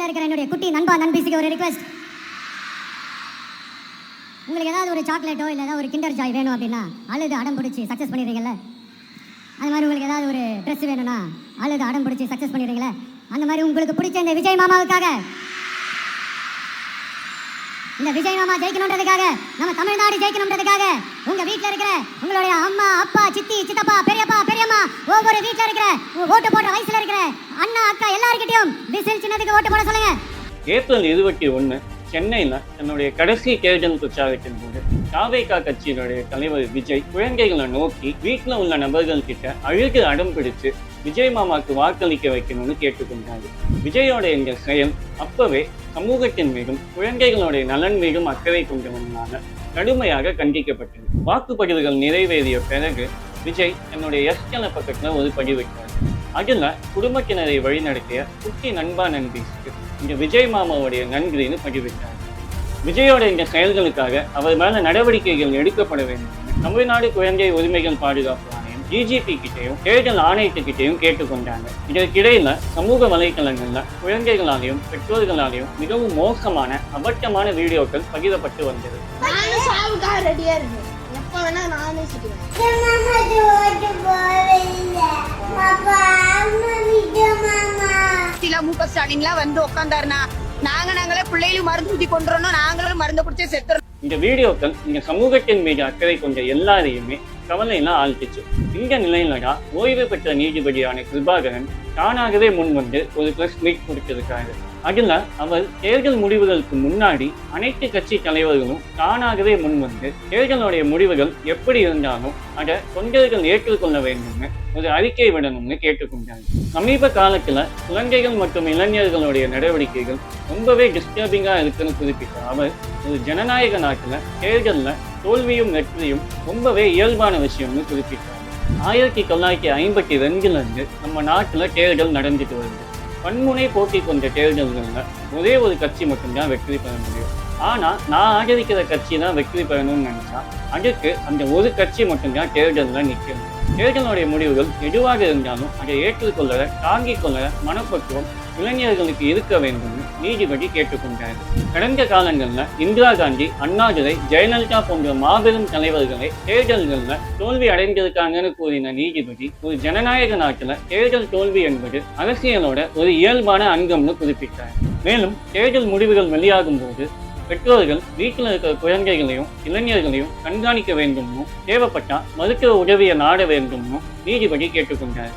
வீட்டில் இருக்கிற என்னுடைய குட்டி நண்பா நண்பிசிக்கு ஒரு ரிக்வெஸ்ட். உங்களுக்கு ஏதாவது ஒரு சாக்லேட்டோ இல்லை ஏதாவது ஒரு கிண்டர் ஜாய் வேணும் அப்படின்னா அழுது அடம் பிடிச்சி சக்ஸஸ் பண்ணிடுறீங்கல்ல, அது மாதிரி உங்களுக்கு ஏதாவது ஒரு ட்ரெஸ் வேணும்னா அழுது அடம் பிடிச்சி சக்ஸஸ் பண்ணிடுறீங்களே, அந்த மாதிரி உங்களுக்கு பிடிச்ச இந்த விஜய் மாமாவுக்காக, இந்த விஜய் மாமா ஜெயிக்கணுன்றதுக்காக, நம்ம தமிழ்நாடு ஜெயிக்கணுன்றதுக்காக உங்க வீட்டில் இருக்கிற உங்களுடைய அம்மா அப்பா சித்தி சித்தப்பா பெரியப்பா பெரியம்மா ஒவ்வொரு வீட்டில் இருக்கிற ஓட்டு போடுற வயசுல இருக்கிற அண்ணா அக்கா எல்லாருக்கிட்டையும் விசில் சின்னதுக்கு ஓட்டு போட சொல்லுங்க. ஏப்ரல் 21 சென்னையில் தன்னுடைய கடைசி தேர்தல் பிரச்சாரத்தின் போது தாவேகா கட்சியினுடைய தலைவர் விஜய் குழந்தைகளை நோக்கி வீட்டில் உள்ள நபர்கள் கிட்ட அழுகு அடம் பிடிச்சு விஜய் மாமாவுக்கு வாக்களிக்க வைக்கணும்னு கேட்டுக்கொண்டாரு. விஜயோட இந்த செயல் அப்பவே சமூகத்தின் மீதும் குழந்தைகளுடைய நலன் மீதும் அக்கறை கொண்டவனால கடுமையாக கண்டிக்கப்பட்டது. வாக்குப்பதிவுகள் நிறைவேறிய பிறகு விஜய் தன்னுடைய எஸ்கல பக்கத்தில் ஒரு பதிவிட்டார். அதுல குடும்பத்தினரை வழிநடத்திய குட்டி நண்பா நண்பீஸ்க்கு இந்த விஜய் மாமாவுடைய நன்றின்னு பதிவிட்டார். விஜயோட இந்த செயல்களுக்காக அவர் மேல நடவடிக்கைகள் எடுக்கப்பட வேண்டும் தமிழ்நாடு குழந்தை உரிமைகள் பாதுகாப்பு ஆணையம் டிஜிபி கிட்டையும் தேர்தல் ஆணையத்துக்கிட்டையும் கேட்டுக்கொண்டாங்க. இதற்கிடையில சமூக வலைதளங்கள்ல குழந்தைகளாலையும் பெற்றோர்களாலையும் மிகவும் மோசமான அபட்டமான வீடியோக்கள் பகிரப்பட்டு வந்தது. முக ஸ்டாலின்லாம் வந்து உட்காந்தாருனா நாங்களே பிள்ளைகளும் மருந்து ஊத்தி கொண்டுறோம், நாங்களும் மருந்து குடிச்சே செத்துறோம். இந்த வீடியோக்கள் இந்த சமூகத்தின் மீது அக்கறை கொண்ட எல்லாரையுமே கவலையெல்லாம் ஆழ்த்திச்சு. இந்த நிலையிலதான் ஓய்வு பெற்ற நீதிபதியான கிருபாகரன் தானாகவே முன் வந்து ஒரு பிரஸ் மீட் கொடுத்திருக்காரு. அதுல அவர் தேர்தல் முடிவுகளுக்கு முன்னாடி அனைத்து கட்சி தலைவர்களும் தானாகவே முன் வந்து தேர்தலுடைய முடிவுகள் எப்படி இருந்தாலும் அதை தொண்டர்கள் ஏற்றுக்கொள்ள வேண்டும்னு ஒரு அறிக்கை விடணும்னு கேட்டுக்கொண்டாங்க. சமீப காலத்துல குழந்தைகள் மற்றும் இளைஞர்களுடைய நடவடிக்கைகள் ரொம்பவே டிஸ்டர்பிங்கா இருக்குன்னு குறிப்பிட்ட அவர் ஒரு ஜனநாயக நாட்டுல தேர்தல்ல தோல்வியும் வெற்றியும் ரொம்பவே இயல்பான விஷயம்னு குறிப்பிட்டார். 1952 இருந்து நம்ம நாட்டுல தேர்தல் நடந்துட்டு வருது. பன்முனை போட்டி கொண்ட தேர்தல்கள்ல ஒரே ஒரு கட்சி மட்டும்தான் வெற்றி பெற முடியும். ஆனா நான் ஆதரிக்கிற கட்சி தான் வெற்றி பெறணும்னு நினைச்சா அதுக்கு அந்த ஒரு கட்சி மட்டும்தான் தேர்தலில் நிற்கணும். தேர்தலுடைய முடிவுகள் எதுவாக இருந்தாலும் அதை ஏற்றுக்கொள்ள தாங்கிக் கொள்ள மனப்பக்குவம் இளைஞர்களுக்கு இருக்க வேண்டும் நீதிபதி கேட்டுக்கொண்டார். கடந்த காலங்களில் இந்திரா காந்தி, அண்ணாதுரை, ஜெயலலிதா போன்ற மாபெரும் தலைவர்களை தேர்தல்களில் தோல்வி அடைந்திருக்காங்கன்னு கூறின நீதிபதி ஒரு ஜனநாயக நாட்டில் தேர்தல் தோல்வி என்பது அரசியலோட ஒரு இயல்பான அங்கம்னு குறிப்பிட்டார். மேலும் தேர்தல் முடிவுகள் வெளியாகும் போது பெற்றோர்கள் வீட்டில் இருக்கிற குழந்தைகளையும் இளைஞர்களையும் கண்காணிக்க வேண்டும்னு தேவைப்பட்டா மருத்துவ உதவியை நாட வேண்டும்னு நீதிபதி கேட்டுக்கொண்டார்.